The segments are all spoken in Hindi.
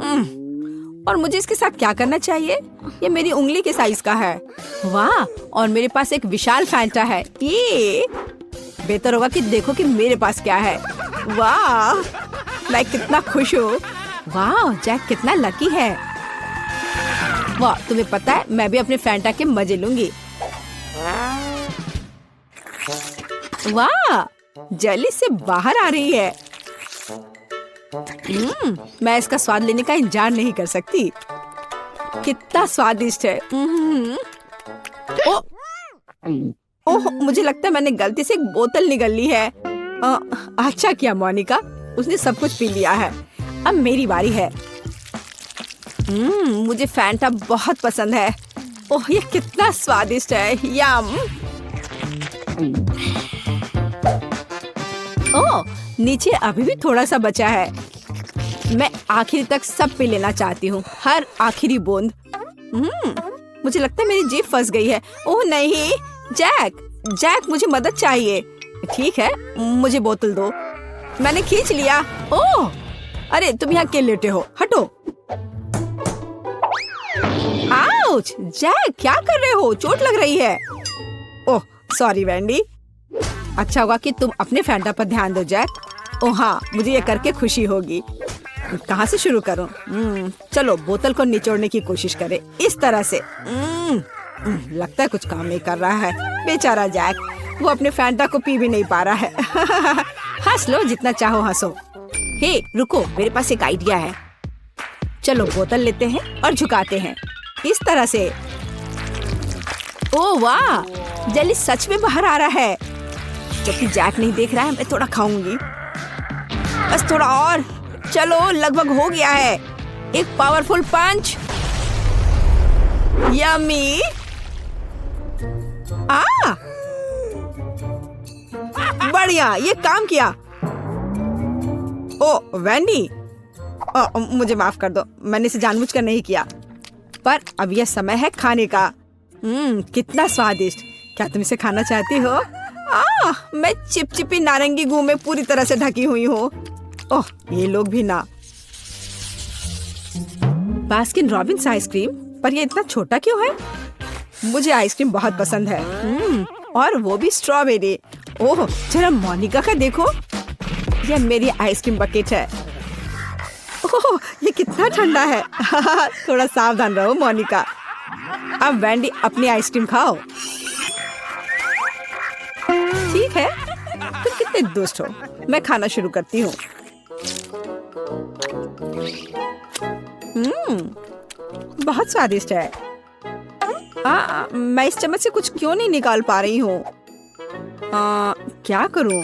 और मुझे इसके साथ क्या करना चाहिए? ये मेरी उंगली के साइज का है। वाह, और मेरे पास एक विशाल फैंटा है। ये बेहतर होगा कि देखो कि मेरे पास क्या है। वाह, मैं कितना खुश हूँ। वाह, जैक कितना लकी है। वाह, तुम्हें पता है मैं भी अपने फैंटा के मजे लूंगी। वाह, जेली से बाहर आ रही है। मैं इसका स्वाद लेने का इंतजार नहीं कर सकती। कितना स्वादिष्ट है। ओह, मुझे लगता है मैंने गलती से एक बोतल निगल ली है। अच्छा किया मोनिका, उसने सब कुछ पी लिया है। अब मेरी बारी है। मुझे फैंटा बहुत पसंद है। ओह, ये कितना स्वादिष्ट है। यम। ओह, नीचे अभी भी थोड़ा सा बचा है। मैं आखिर तक सब पी लेना चाहती हूँ, हर आखिरी बूंद। मुझे लगता है मेरी जीभ फंस गई है। ओह नहीं, जैक मुझे मदद चाहिए। ठीक है, मुझे बोतल दो। मैंने खींच लिया। ओह, अरे तुम यहाँ क्यों लेटे हो? हटो। आउच! जैक क्या कर रहे हो? चोट लग रही है। Oh sorry Vendée. अच्छा होगा कि तुम अपने फैंटा पर ध्यान दो जैक। ओह हाँ, मुझे ये करके खुशी होगी। कहाँ से शुरू करूं? चलो बोतल को निचोड़ने की कोशिश करें, इस तरह से। लगता है कुछ काम नहीं कर रहा है। बेचारा जैक, वो अपने फैंटा को पी भी नहीं पा रहा है। हंस लो जितना चाहो हंसो। हे रुको, मेरे पास एक आइडिया है। चलो बोतल लेते हैं और झुकाते हैं, इस तरह से। ओह वाह, जेली सच में बाहर आ रहा है। जबकि जैक नहीं देख रहा है, मैं थोड़ा खाऊंगी। बस थोड़ा और। चलो लगभग हो गया है। एक पावरफुल पंच। यम्मी। बढ़िया, ये काम किया। ओ वैंडी, मुझे माफ कर दो, मैंने इसे जानबूझकर नहीं किया। पर अब यह समय है खाने का। कितना स्वादिष्ट। क्या तुम इसे खाना चाहती हो? मैं चिपचिपी नारंगी गू में पूरी तरह से ढकी हुई हूँ। ओह, ये लोग भी ना। बास्किन रॉबिन्स आइसक्रीम, पर ये इतना छोटा क्यों है? मुझे आइसक्रीम बहुत पसंद है। और वो भी स्ट्रॉबेरी। ओह, जरा मोनिका का देखो, यह मेरी आइसक्रीम बकेट है। ओह, ये कितना ठंडा है। थोड़ा सावधान रहो मोनिका। अब वैंडी अपनी आइसक्रीम खाओ। ठीक है, तुम कितने दुष्ट हो। मैं खाना शुरू करती हूँ। बहुत स्वादिष्ट है। मैं इस चम्मच से कुछ क्यों नहीं निकाल पा रही हूँ? क्या करूँ?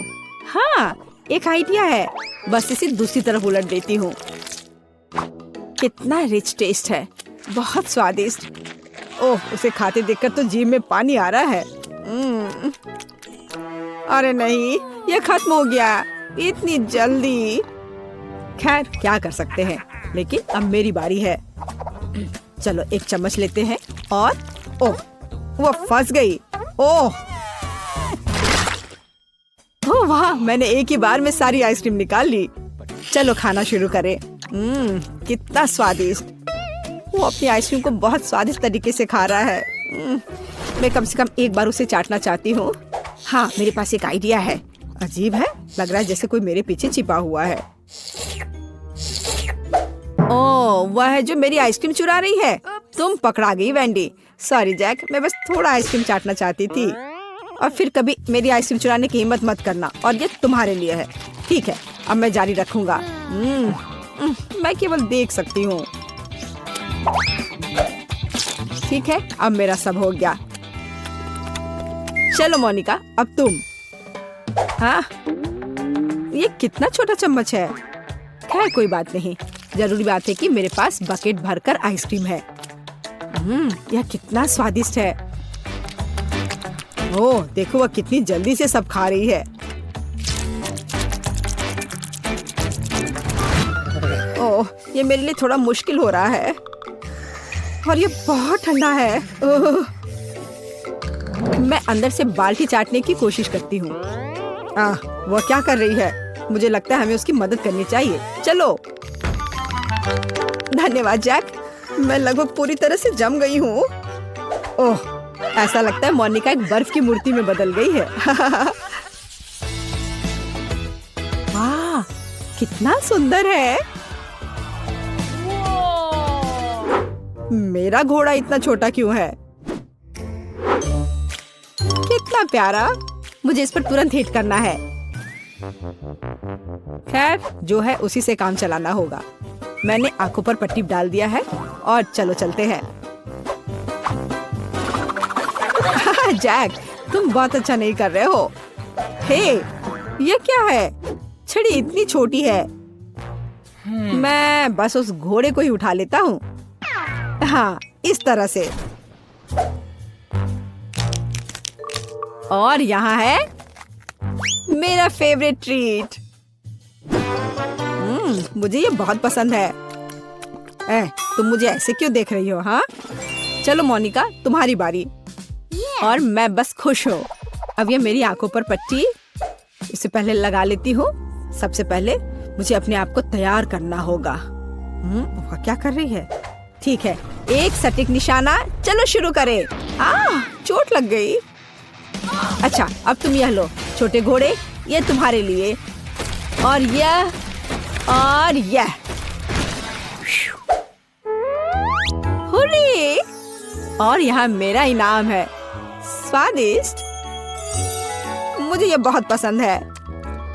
हाँ, एक आइडिया है। बस इसे दूसरी तरफ उलट देती हूँ। कितना रिच टेस्ट है, बहुत स्वादिष्ट। ओह, उसे खाते देखकर तो जीभ में पानी आ रहा है। अरे नहीं, ये खत्म हो गया इतनी जल्दी। खैर क्या कर सकते हैं, लेकिन अब मेरी बारी है। चलो एक चम्मच लेते हैं और ओह, वो फंस गई। ओह वाह, मैंने एक ही बार में सारी आइसक्रीम निकाल ली। चलो खाना शुरू करें। कितना स्वादिष्ट। वो अपनी आइसक्रीम को बहुत स्वादिष्ट तरीके से खा रहा है। मैं कम से कम एक बार उसे चाटना चाहती हूँ। हाँ, मेरे पास एक आइडिया है। अजीब है, लग रहा है जैसे कोई मेरे पीछे छिपा हुआ है। ओह, वह है जो मेरी आइसक्रीम चुरा रही है। तुम पकड़ा गई वैंडी। सॉरी जैक, मैं बस थोड़ा आइसक्रीम चाटना चाहती थी। और फिर कभी मेरी आइसक्रीम चुराने की हिम्मत मत करना, और ये तुम्हारे लिए है। ठीक है, अब मैं जारी रखूंगा। मैं केवल देख सकती हूँ। ठीक है, अब मेरा सब हो गया। चलो मोनिका, अब तुम। हाँ, ये कितना छोटा चम्मच है। खैर कोई बात नहीं, जरूरी बात है कि मेरे पास बकेट भरकर आइसक्रीम है। यह कितना स्वादिष्ट है। ओह देखो, वह कितनी जल्दी से सब खा रही है। ओह, ये मेरे लिए थोड़ा मुश्किल हो रहा है, और ये बहुत ठंडा है। मैं अंदर से बाल्टी चाटने की कोशिश करती हूँ। वह क्या कर रही है? मुझे लगता है हमें उसकी मदद करनी चाहिए। चलो। धन्यवाद जैक, मैं लगभग पूरी तरह से जम गई हूँ। ओह, ऐसा लगता है मोनिका एक बर्फ की मूर्ति में बदल गई है। वाह, कितना सुंदर है। मेरा घोड़ा इतना छोटा क्यों है? कितना प्यारा। मुझे इस पर तुरंत हिट करना है। खैर, जो है उसी से काम चलाना होगा। मैंने आंखों पर पट्टी डाल दिया है और चलो चलते हैं। जैक, तुम बहुत अच्छा नहीं कर रहे हो। हे, ये क्या है? छड़ी इतनी छोटी है। मैं बस उस घोड़े को ही उठा लेता हूँ। हाँ, इस तरह से। और यहाँ है मेरा फेवरेट ट्रीट। मुझे ये बहुत पसंद है। तुम मुझे ऐसे क्यों देख रही हो? हाँ, चलो मोनिका, तुम्हारी बारी। और मैं बस खुश हूँ। अब ये मेरी आंखों पर पट्टी इससे पहले लगा लेती हूँ। सबसे पहले मुझे अपने आप को तैयार करना होगा। वह क्या कर रही है? ठीक है, एक सटीक निशाना। चलो शुरू करें। चोट लग गई। अच्छा, अब तुम यह लो छोटे घोड़े, ये तुम्हारे लिए। और यह और यह। हुर्रे! और यहाँ मेरा इनाम है। स्वादिष्ट, मुझे ये बहुत पसंद है।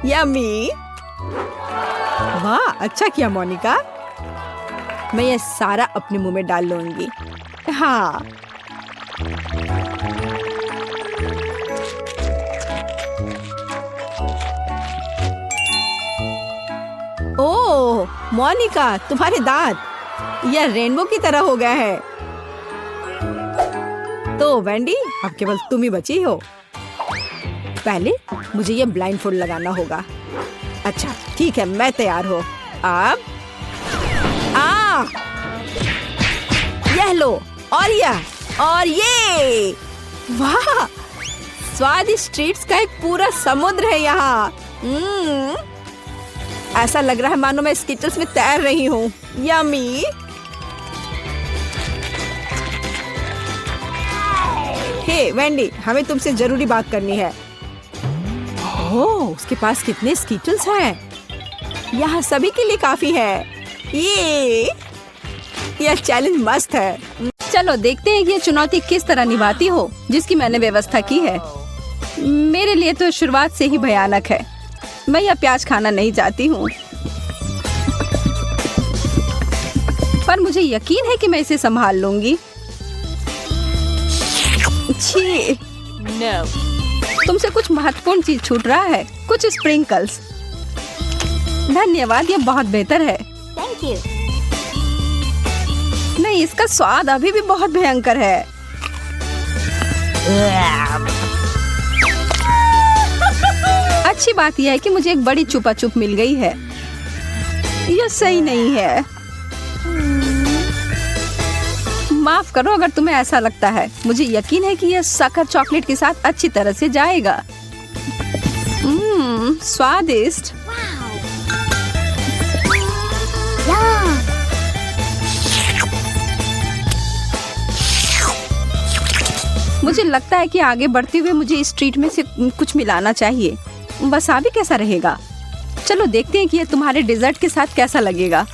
यम्मी। वाह, अच्छा किया मोनिका। मैं ये सारा अपने मुंह में डाल लूंगी। हाँ, ओह मोनिका, तुम्हारे दांत यह रेनबो की तरह हो गया है। तो वेंडी, अब केवल तुम ही बची हो। पहले मुझे ये ब्लाइंडफोल्ड लगाना होगा। अच्छा, ठीक है, मैं तैयार हूँ। अब यह लो और यह और ये। वाह, स्वादिष्ट ट्रीट्स का एक पूरा समुद्र है यहाँ। ऐसा लग रहा है मानो मैं स्किटल्स में तैर रही हूँ। यम्मी। हे वेंडी, हमें तुमसे जरूरी बात करनी है। ओह, उसके पास कितने स्किटल्स हैं। यहाँ सभी के लिए काफी है। यह चैलेंज मस्त है। चलो देखते हैं कि ये चुनौती किस तरह निभाती हो जिसकी मैंने व्यवस्था की है। मेरे लिए तो शुरुआत से ही भयानक है। मैं यह प्याज खाना नहीं चाहती हूँ, पर मुझे यकीन है कि मैं इसे संभाल लूंगी। छी, no. तुमसे कुछ महत्वपूर्ण चीज छूट रहा है। कुछ स्प्रिंकल्स। धन्यवाद, यह बहुत बेहतर है। Thank you. नहीं, इसका स्वाद अभी भी बहुत भयंकर है। अच्छी बात यह है कि मुझे एक बड़ी चुपा चुप मिल गई है। यह सही नहीं है। माफ करो अगर तुम्हें ऐसा लगता है। मुझे यकीन है कि यह शक्कर चॉकलेट के साथ अच्छी तरह से जाएगा। स्वादिष्ट। मुझे लगता है कि आगे बढ़ते हुए मुझे इस ट्रीट में से कुछ मिलाना चाहिए। वसाबी कैसा रहेगा? चलो देखते हैं कि यह तुम्हारे डेजर्ट के साथ कैसा लगेगा।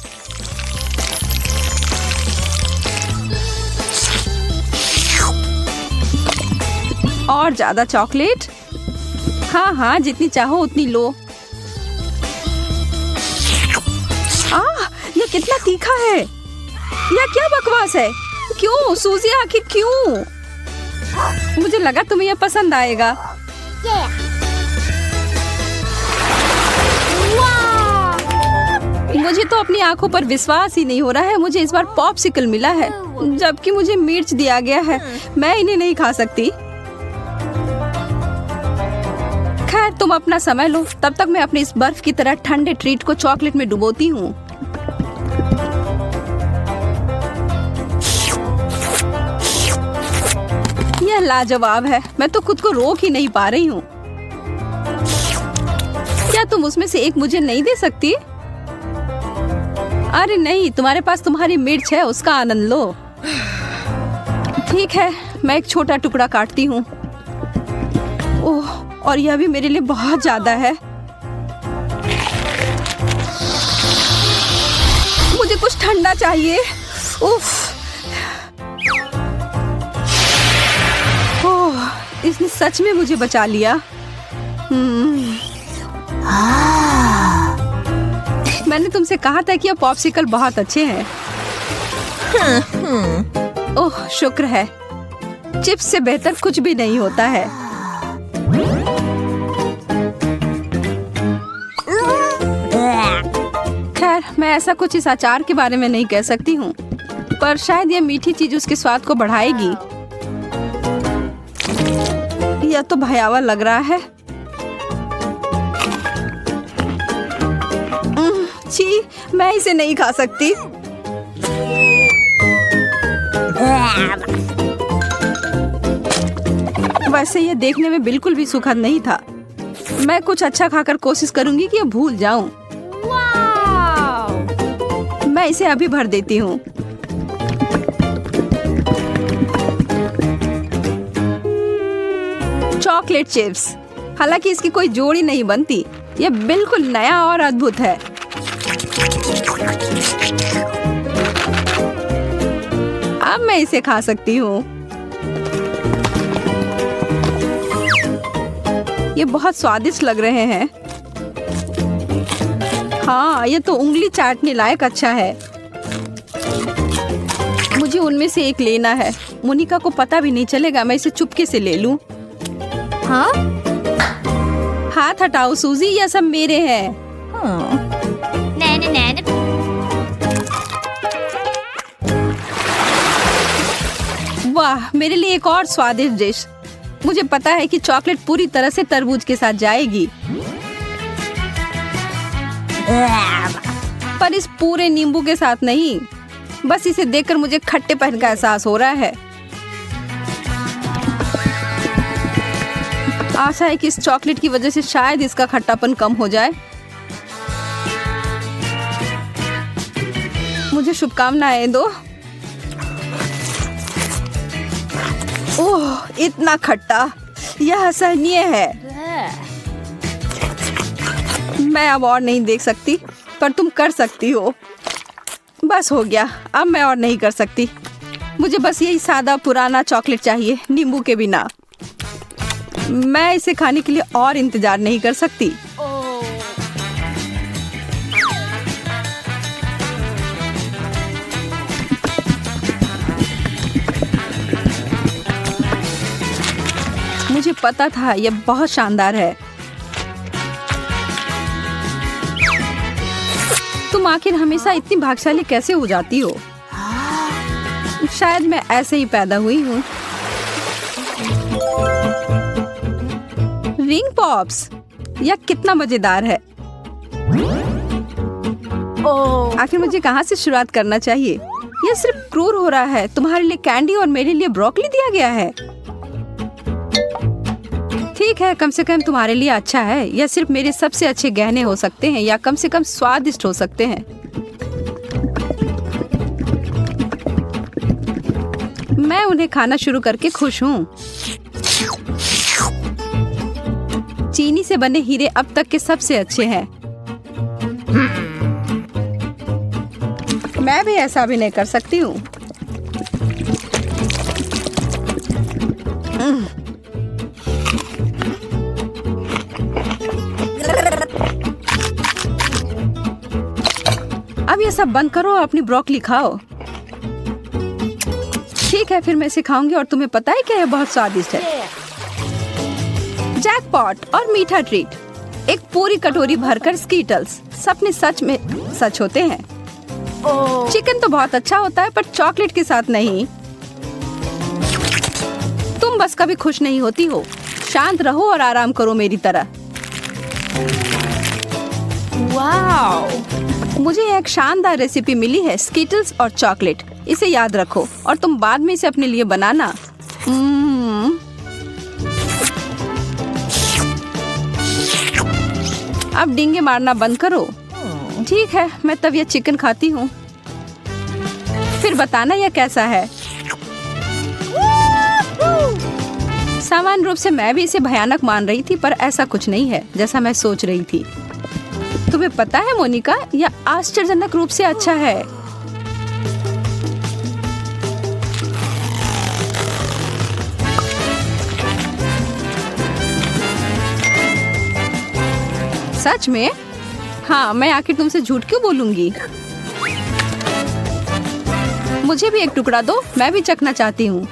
और ज्यादा चॉकलेट। हाँ, जितनी चाहो उतनी लो। यह कितना तीखा है। यह क्या बकवास है? क्यों सूजी, आखिर क्यों? मुझे लगा तुम्हें यह पसंद आएगा। मुझे तो अपनी आंखों पर विश्वास ही नहीं हो रहा है। मुझे इस बार पॉप्सिकल मिला है, जबकि मुझे मिर्च दिया गया है। मैं इन्हें नहीं खा सकती। खैर, तुम अपना समय लो, तब तक मैं अपने इस बर्फ की तरह ठंडे ट्रीट को चॉकलेट में डुबोती हूँ। यह लाजवाब है। मैं तो खुद को रोक ही नहीं पा रही हूँ। क्या तुम उसमें से एक मुझे नहीं दे सकती? अरे नहीं, तुम्हारे पास तुम्हारी मिर्च है, उसका आनंद लो। ठीक है, मैं एक छोटा टुकड़ा काटती हूँ। ओह, और यह भी मेरे लिए बहुत ज्यादा है। मुझे कुछ ठंडा चाहिए। उफ। ओह, इसने सच में मुझे बचा लिया। मैंने तुमसे कहा था कि ये पॉप्सिकल बहुत अच्छे हैं। ओह, शुक्र है। चिप्स से बेहतर कुछ भी नहीं होता है। खैर, मैं ऐसा कुछ इस अचार के बारे में नहीं कह सकती हूँ, पर शायद ये मीठी चीज उसके स्वाद को बढ़ाएगी। यह तो भयावह लग रहा है। छी, मैं इसे नहीं खा सकती। वैसे ये देखने में बिल्कुल भी सुखद नहीं था। मैं कुछ अच्छा खाकर कोशिश करूंगी कि ये भूल जाऊं। मैं इसे अभी भर देती हूँ। Chocolate chips. हालांकि इसकी कोई जोड़ी नहीं बनती। यह बिल्कुल नया और अद्भुत है। अब मैं इसे खा सकती हूँ। ये बहुत स्वादिष्ट लग रहे हैं। हाँ, ये तो उंगली चाटने लायक अच्छा है। मुझे उनमें से एक लेना है। मोनिका को पता भी नहीं चलेगा। मैं इसे चुपके से ले लूं। हाँ? हाथ हटाओ सूजी, ये सब मेरे हैं। वाह, मेरे लिए एक और स्वादिष्ट डिश। मुझे पता है कि चॉकलेट पूरी तरह से तरबूज के साथ जाएगी, पर इस पूरे नींबू के साथ नहीं। बस इसे देखकर मुझे खट्टेपन का एहसास हो रहा है। आशा है कि इस चॉकलेट की वजह से शायद इसका खट्टापन कम हो जाए। मुझे शुभकामनाएं दो। ओह, इतना खट्टा, यह असहनीय है। मैं अब और नहीं देख सकती, पर तुम कर सकती हो। बस हो गया, अब मैं और नहीं कर सकती। मुझे बस यही सादा पुराना चॉकलेट चाहिए, नींबू के बिना। मैं इसे खाने के लिए और इंतजार नहीं कर सकती। मुझे पता था यह बहुत शानदार है। तुम आखिर हमेशा इतनी भाग्यशाली कैसे हो जाती हो? शायद मैं ऐसे ही पैदा हुई हूँ। रिंग पॉप्स, यह कितना मजेदार है। आखिर मुझे कहाँ से शुरुआत करना चाहिए? यह सिर्फ क्रूर हो रहा है। तुम्हारे लिए कैंडी और मेरे लिए ब्रोकली दिया गया है। ठीक है, कम से कम तुम्हारे लिए अच्छा है। यह सिर्फ मेरे सबसे अच्छे गहने हो सकते हैं, या कम से कम स्वादिष्ट हो सकते हैं। मैं उन्हें खाना शुरू करके खुश हूँ। चीनी से बने हीरे अब तक के सबसे अच्छे हैं। मैं भी ऐसा अभिनय कर सकती हूँ। अब ये सब बंद करो और अपनी ब्रोकली खाओ। ठीक है, फिर मैं इसे खाऊंगी, और तुम्हें पता है क्या, यह बहुत स्वादिष्ट है। जैकपॉट और मीठा ट्रीट। एक पूरी कटोरी भरकर स्कीटल्स। सपने सच में सच होते हैं। चिकन तो बहुत अच्छा होता है, पर चॉकलेट के साथ नहीं। तुम बस कभी खुश नहीं होती हो। शांत रहो और आराम करो मेरी तरह। वाओ, मुझे एक शानदार रेसिपी मिली है, स्कीटल्स और चॉकलेट। इसे याद रखो और तुम बाद में इसे अपने लिए बनाना। अब डींगे मारना बंद करो। ठीक है, मैं तब यह चिकन खाती हूँ, फिर बताना यह कैसा है। सामान्य रूप से मैं भी इसे भयानक मान रही थी, पर ऐसा कुछ नहीं है जैसा मैं सोच रही थी। तुम्हें पता है मोनिका, यह आश्चर्यजनक रूप से अच्छा है। सच में? हाँ, मैं आखिर तुमसे झूठ क्यों बोलूंगी। मुझे भी एक टुकड़ा दो, मैं भी चखना चाहती हूँ।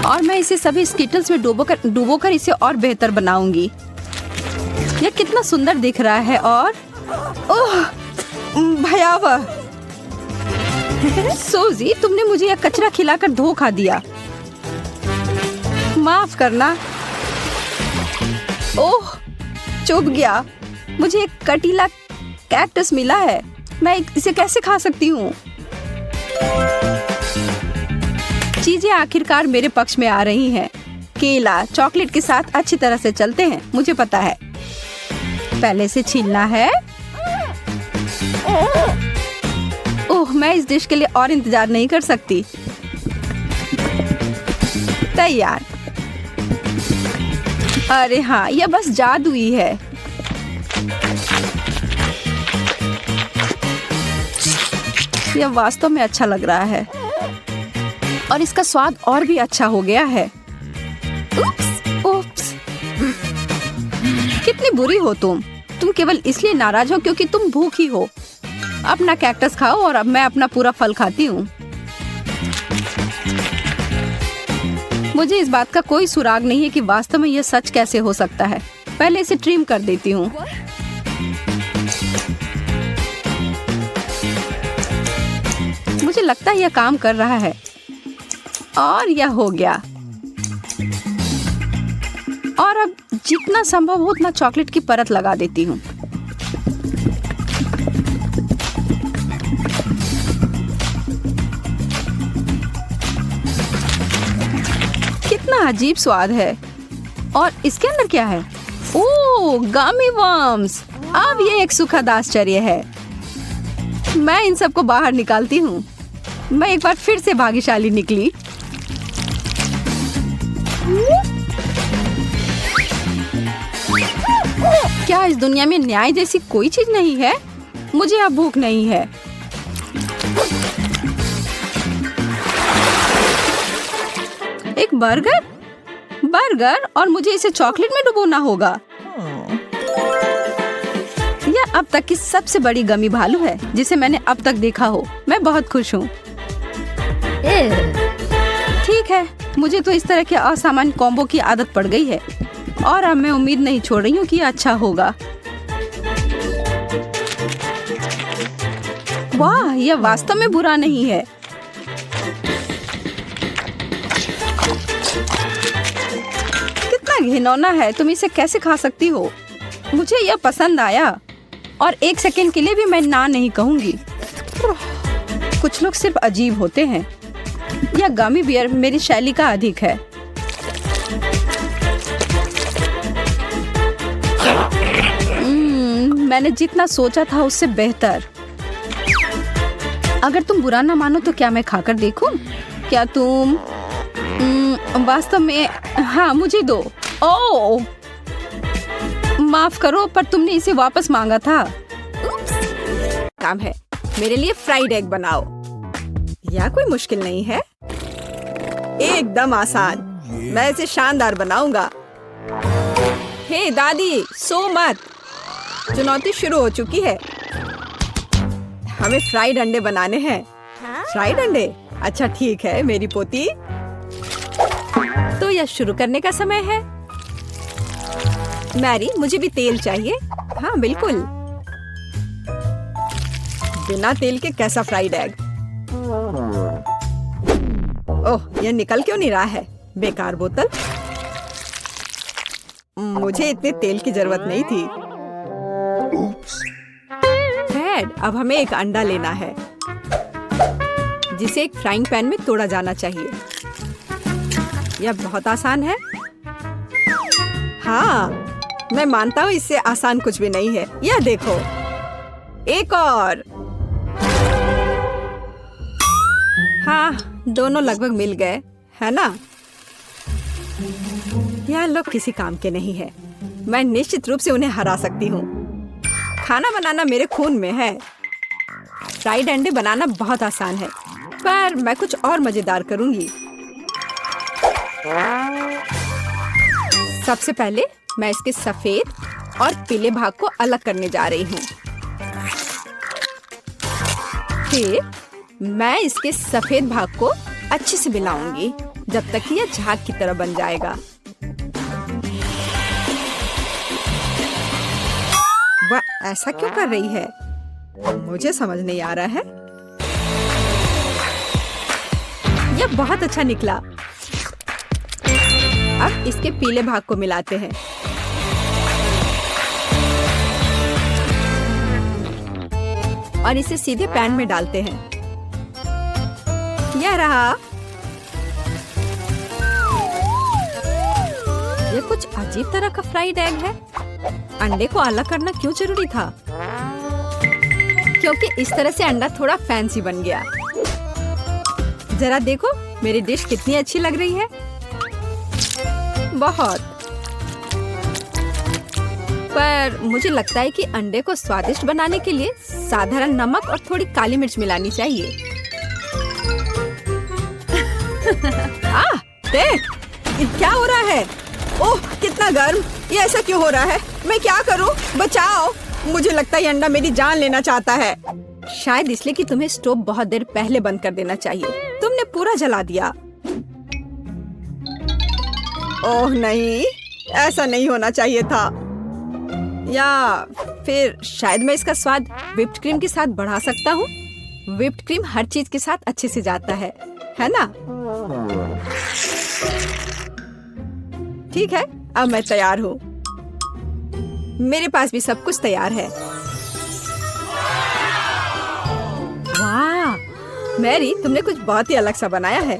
और मैं इसे सभी स्किटल्स में डुबोकर इसे और बेहतर बनाऊंगी। यह कितना सुंदर दिख रहा है और ओह, भयावह। सोजी, तुमने मुझे यह कचरा खिलाकर धोखा दिया। माफ करना। ओह, चुभ गया। मुझे एक कटीला कैक्टस मिला है, मैं इसे कैसे खा सकती हूँ। चीजें आखिरकार मेरे पक्ष में आ रही हैं। केला चॉकलेट के साथ अच्छी तरह से चलते हैं, मुझे पता है। पहले से छीलना है। ओह, मैं इस डिश के लिए और इंतजार नहीं कर सकती। तैयार। अरे हाँ, यह बस जादुई है। यह वास्तव में अच्छा लग रहा है और इसका स्वाद और भी अच्छा हो गया है। उप्स। कितनी बुरी हो तुम केवल इसलिए नाराज हो क्योंकि तुम भूखी हो। अपना कैक्टस खाओ और अब मैं अपना पूरा फल खाती हूँ। मुझे इस बात का कोई सुराग नहीं है कि वास्तव में यह सच कैसे हो सकता है। पहले इसे ट्रिम कर देती हूँ। मुझे लगता है यह काम कर रहा है और यह हो गया। और अब जितना संभव हो उतना चॉकलेट की परत लगा देती हूँ। कितना अजीब स्वाद है। और इसके अंदर क्या है? ओह, गमी वर्म्स। अब ये एक सुखद आश्चर्य है। मैं इन सबको बाहर निकालती हूँ। मैं एक बार फिर से भाग्यशाली निकली। क्या इस दुनिया में न्याय जैसी कोई चीज नहीं है? मुझे अब भूख नहीं है। एक बर्गर और मुझे इसे चॉकलेट में डुबोना होगा। यह अब तक की सबसे बड़ी गमी भालू है जिसे मैंने अब तक देखा हो। मैं बहुत खुश हूँ। ठीक है, मुझे तो इस तरह के असामान्य कॉम्बो की आदत पड़ गई है और अब मैं उम्मीद नहीं छोड़ रही हूँ कि यह अच्छा होगा। वाह, यह वास्तव में बुरा नहीं है। कितना घिनौना है, तुम इसे कैसे खा सकती हो? मुझे यह पसंद आया और एक सेकंड के लिए भी मैं ना नहीं कहूंगी। कुछ लोग सिर्फ अजीब होते हैं। यह गमी बियर मेरी शैली का अधिक है। मैंने जितना सोचा था उससे बेहतर। अगर तुम बुरा ना मानो तो क्या मैं खाकर देखूं? क्या तुम वास्तव में? हाँ, मुझे दो। ओह, माफ करो, पर तुमने इसे वापस मांगा था। काम है, मेरे लिए फ्राइड एग बनाओ। यह कोई मुश्किल नहीं है, एकदम आसान। मैं इसे शानदार बनाऊंगा। हे दादी, सो मत। चुनौती शुरू हो चुकी है। हमें फ्राइड अंडे बनाने हैं। फ्राइड अंडे? अच्छा ठीक है मेरी पोती। तो यह शुरू करने का समय है। मैरी, मुझे भी तेल चाहिए। हाँ बिल्कुल। बिना तेल के कैसा फ्राइड एग? ओह, यह निकल क्यों नहीं रहा है? बेकार बोतल। मुझे इतने तेल की जरूरत नहीं थी। फ्रेड, अब हमें एक अंडा लेना है जिसे एक फ्राइंग पैन में तोड़ा जाना चाहिए। यह बहुत आसान है। हाँ, मैं मानता हूँ इससे आसान कुछ भी नहीं है। यह देखो, एक और। हाँ, दोनों लगभग मिल गए, है ना? यह लोग किसी काम के नहीं है। मैं निश्चित रूप से उन्हें हरा सकती हूँ। खाना बनाना मेरे खून में है। फ्राइड अंडे बनाना बहुत आसान है, पर मैं कुछ और मजेदार करूंगी। सबसे पहले मैं इसके सफेद और पीले भाग को अलग करने जा रही हूँ। फिर मैं इसके सफेद भाग को अच्छे से मिलाऊंगी जब तक कि यह झाग की तरह बन जाएगा। वह ऐसा क्यों कर रही है? मुझे समझ नहीं आ रहा है। यह बहुत अच्छा निकला। अब इसके पीले भाग को मिलाते हैं। और इसे सीधे पैन में डालते हैं। यह रहा। यह कुछ अजीब तरह का फ्राइड एग है। अंडे को अलग करना क्यों जरूरी था? क्योंकि इस तरह से अंडा थोड़ा फैंसी बन गया। जरा देखो मेरी डिश कितनी अच्छी लग रही है। बहुत। पर मुझे लगता है कि अंडे को स्वादिष्ट बनाने के लिए साधारण नमक और थोड़ी काली मिर्च मिलानी चाहिए। देख, ये क्या हो रहा है? ओह, कितना गर्म! ये ऐसा क्यों हो रहा है? मैं क्या करूं? बचाओ! मुझे लगता है ये अंडा मेरी जान लेना चाहता है। शायद इसलिए कि तुम्हें स्टोव बहुत देर पहले बंद कर देना चाहिए। तुमने पूरा जला दिया। ओह नहीं, ऐसा नहीं होना चाहिए था। या फिर शायद मैं इसका स्वाद व्हिप्ड क्रीम के साथ बढ़ा सकता हूँ। व्हिप्ड क्रीम हर चीज के साथ अच्छे से जाता है ना? ठीक है, अब मैं तैयार हूँ। मेरे पास भी सब कुछ तैयार है। वाह, मैरी, तुमने कुछ बहुत ही अलग सा बनाया है।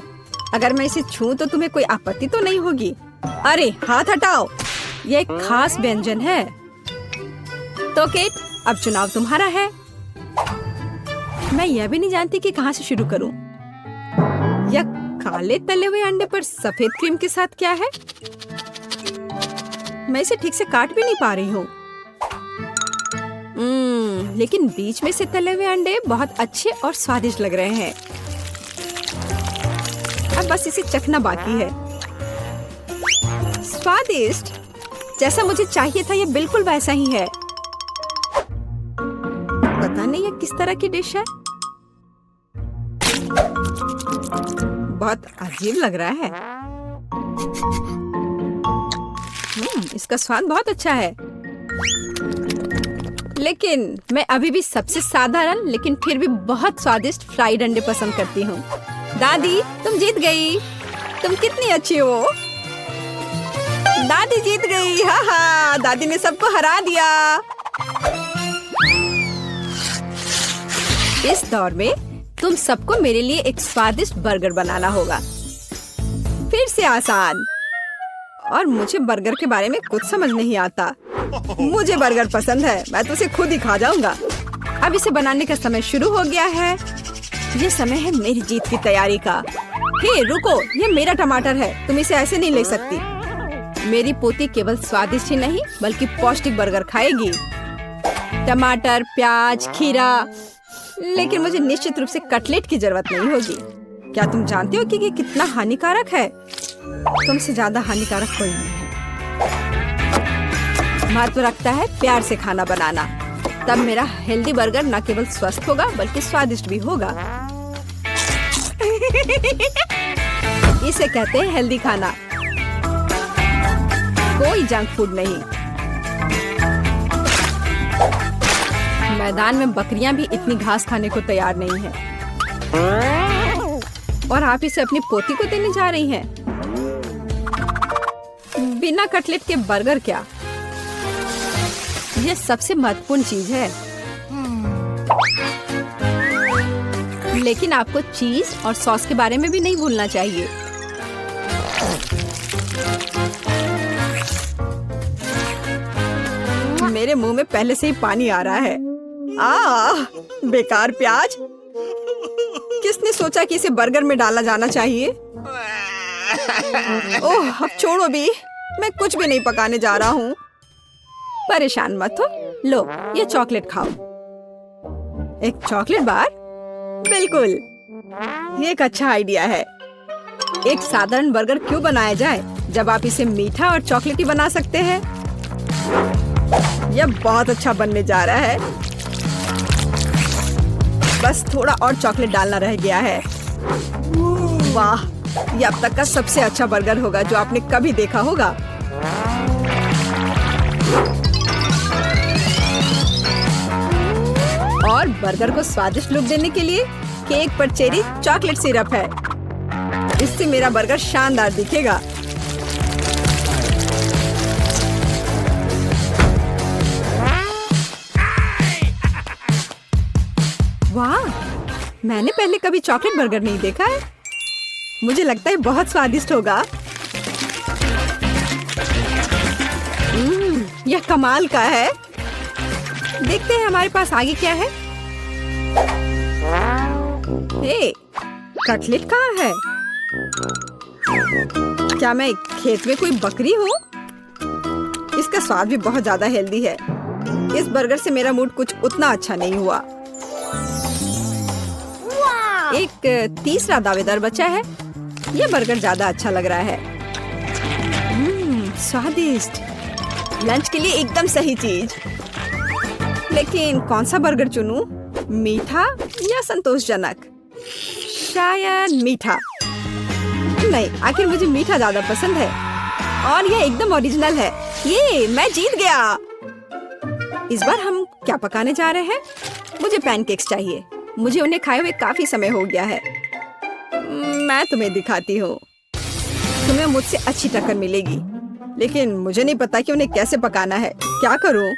अगर मैं इसे छूं तो तुम्हें कोई आपत्ति तो नहीं होगी? अरे हाथ हटाओ, यह एक खास व्यंजन है। तो केट, अब चुनाव तुम्हारा है। मैं यह भी नहीं जानती कि कहाँ से शुरू करूं। यह काले तले हुए अंडे पर सफेद क्रीम के साथ क्या है? मैं इसे ठीक से काट भी नहीं पा रही हूँ। लेकिन बीच में से तले हुए अंडे बहुत अच्छे और स्वादिष्ट लग रहे हैं। अब बस इसे चखना बाकी है। स्वादिष्ट, जैसा मुझे चाहिए था, यह बिल्कुल वैसा ही है। पता नहीं यह किस तरह की डिश है। बहुत अजीब लग रहा है। इसका स्वाद बहुत अच्छा है। लेकिन मैं अभी भी सबसे साधारण लेकिन फिर भी बहुत स्वादिष्ट फ्राइड अंडे पसंद करती हूँ। दादी, तुम जीत गई। तुम कितनी अच्छी हो। दादी जीत गई। हाँ हाँ, दादी ने सबको हरा दिया। इस दौर में तुम सबको मेरे लिए एक स्वादिष्ट बर्गर बनाना होगा। फिर से आसान। और मुझे बर्गर के बारे में कुछ समझ नहीं आता। मुझे बर्गर पसंद है, मैं तो उसे खुद ही खा जाऊंगा। अब इसे बनाने का समय शुरू हो गया है। ये समय है मेरी जीत की तैयारी का। हे रुको, ये मेरा टमाटर है, तुम इसे ऐसे नहीं ले सकती। मेरी पोती केवल स्वादिष्ट ही नहीं बल्कि पौष्टिक बर्गर खाएगी। टमाटर, प्याज, खीरा। लेकिन मुझे निश्चित रूप से कटलेट की जरूरत नहीं होगी। क्या तुम जानते हो कि ये कितना हानिकारक है? तुमसे ज्यादा हानिकारक कोई नहीं है। महत्व रखता है प्यार से खाना बनाना। तब मेरा हेल्दी बर्गर न केवल स्वस्थ होगा बल्कि स्वादिष्ट भी होगा। इसे कहते हैं हेल्दी खाना, कोई जंक फूड नहीं। मैदान में बकरियां भी इतनी घास खाने को तैयार नहीं हैं। और आप इसे अपनी पोती को देने जा रही हैं। बिना कटलेट के बर्गर क्या? यह सबसे महत्वपूर्ण चीज है। लेकिन आपको चीज और सॉस के बारे में भी नहीं भूलना चाहिए। मेरे मुंह में पहले से ही पानी आ रहा है। बेकार प्याज। किसने सोचा कि इसे बर्गर में डाला जाना चाहिए? ओह, अब छोड़ो भी, मैं कुछ भी नहीं पकाने जा रहा हूँ। परेशान मत हो, लो ये चॉकलेट खाओ। एक चॉकलेट बार? बिल्कुल, ये एक अच्छा आइडिया है। एक साधारण बर्गर क्यों बनाया जाए जब आप इसे मीठा और चॉकलेटी बना सकते हैं। यह बहुत अच्छा बनने जा रहा है। बस थोड़ा और चॉकलेट डालना रह गया है। वाह, यह अब तक का सबसे अच्छा बर्गर होगा जो आपने कभी देखा होगा। और बर्गर को स्वादिष्ट लुक देने के लिए केक पर चेरी चॉकलेट सिरप है। इससे मेरा बर्गर शानदार दिखेगा। वाह, मैंने पहले कभी चॉकलेट बर्गर नहीं देखा है। मुझे लगता है बहुत स्वादिष्ट होगा। यह कमाल का है। देखते हैं हमारे पास आगे क्या है। हे, कटलेट कहाँ है? क्या मैं खेत में कोई बकरी हूँ? इसका स्वाद भी बहुत ज्यादा हेल्दी है। इस बर्गर से मेरा मूड कुछ उतना अच्छा नहीं हुआ। एक तीसरा दावेदार बचा है। यह बर्गर ज्यादा अच्छा लग रहा है। स्वादिष्ट, लंच के लिए एकदम सही चीज। लेकिन कौन सा बर्गर चुनूं? मीठा या संतोषजनक? शायद मीठा। नहीं, आखिर मुझे मीठा ज्यादा पसंद है। और यह एकदम ओरिजिनल है। ये मैं जीत गया। इस बार हम क्या पकाने जा रहे हैं? मुझे पैनकेक्स चाहिए। मुझे उन्हें खाए हुए काफी समय हो गया है। मैं तुम्हें दिखाती हूँ। तुम्हें मुझसे अच्छी टक्कर मिलेगी, लेकिन मुझे नहीं पता कि उन्हें कैसे पकाना है। क्या करूँ?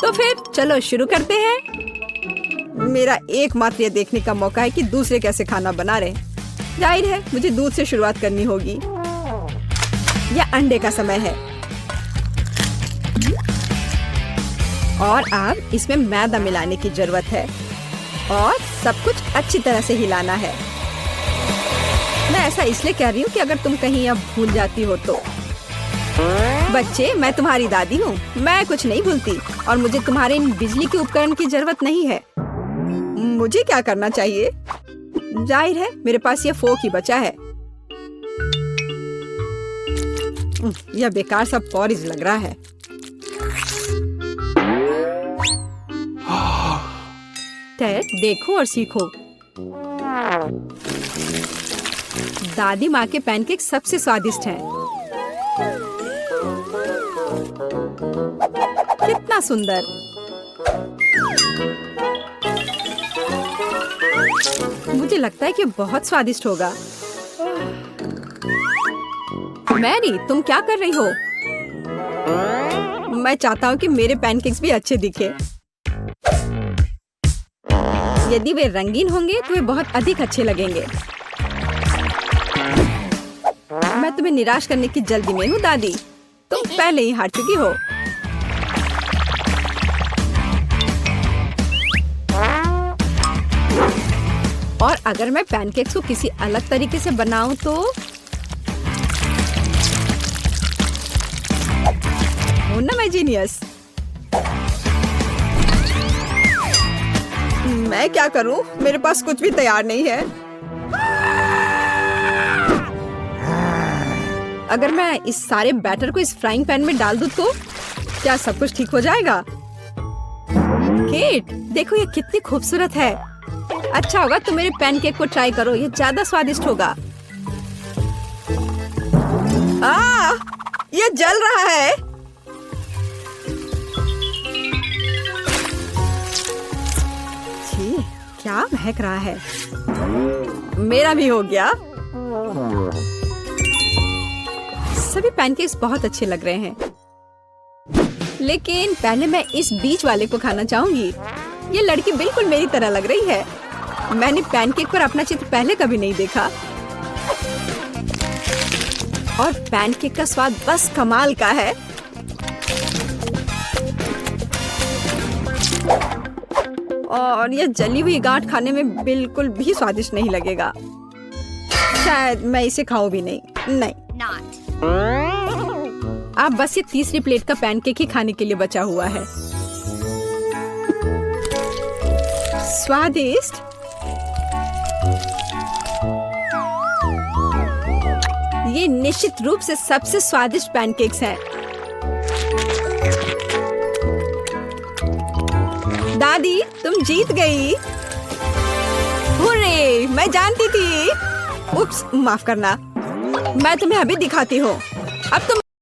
तो फिर चलो शुरू करते हैं। मेरा एकमात्र ये देखने का मौका है कि दूसरे कैसे खाना बना रहे। जाहिर है मुझे दूध से शुरुआत करनी होगी। यह अंडे का समय है। और अब इसमें मैदा मिलाने की जरूरत है और सब कुछ अच्छी तरह से हिलाना है। मैं ऐसा इसलिए कह रही हूँ कि अगर तुम कहीं अब भूल जाती हो तो। बच्चे, मैं तुम्हारी दादी हूँ। मैं कुछ नहीं भूलती और मुझे तुम्हारे इन बिजली के उपकरण की जरूरत नहीं है। मुझे क्या करना चाहिए? जाहिर है मेरे पास ये फोक ही बचा है। यह बेकार सा पॉरिज लग रहा है। टेड, देखो और सीखो। दादी माँ के पैनकेक सबसे स्वादिष्ट हैं। कितना सुंदर। मुझे लगता है कि बहुत स्वादिष्ट होगा। मैरी, तुम क्या कर रही हो? मैं चाहता हूँ कि मेरे पैनकेक्स भी अच्छे दिखे। यदि वे रंगीन होंगे तो वे बहुत अधिक अच्छे लगेंगे। मैं तुम्हें निराश करने की जल्दी में हूँ दादी। तुम पहले ही हार चुकी हो। और अगर मैं पैनकेक्स को किसी अलग तरीके से बनाऊं तो हूं ना मैं जीनियस। मैं क्या करूं? मेरे पास कुछ भी तैयार नहीं है। अगर मैं इस सारे बैटर को इस फ्राइंग पैन में डाल दूं तो क्या सब कुछ ठीक हो जाएगा? केट, देखो ये कितनी खूबसूरत है। अच्छा होगा तुम मेरे पैनकेक को ट्राई करो, ये ज्यादा स्वादिष्ट होगा। ये जल रहा है। छी, क्या महक रहा है। मेरा भी हो गया। सभी पैनकेक्स बहुत अच्छे लग रहे हैं, लेकिन पहले मैं इस बीच वाले को खाना चाहूंगी। ये लड़की बिल्कुल मेरी तरह लग रही है। मैंने पैनकेक पर अपना चित्र पहले कभी नहीं देखा। और पैनकेक का स्वाद बस कमाल का है। और ये जली हुई गांठ खाने में बिल्कुल भी स्वादिष्ट नहीं लगेगा। शायद मैं इसे खाऊं भी नहीं। नहीं, आप बस ये तीसरी प्लेट का पैनकेक ही खाने के लिए बचा हुआ है। स्वादिष्ट। ये निश्चित रूप से सबसे स्वादिष्ट पैनकेक्स हैं। दादी, तुम जीत गई। हुर्रे, मैं जानती थी। उप्स, माफ करना। मैं तुम्हें अभी दिखाती हूँ। अब तुम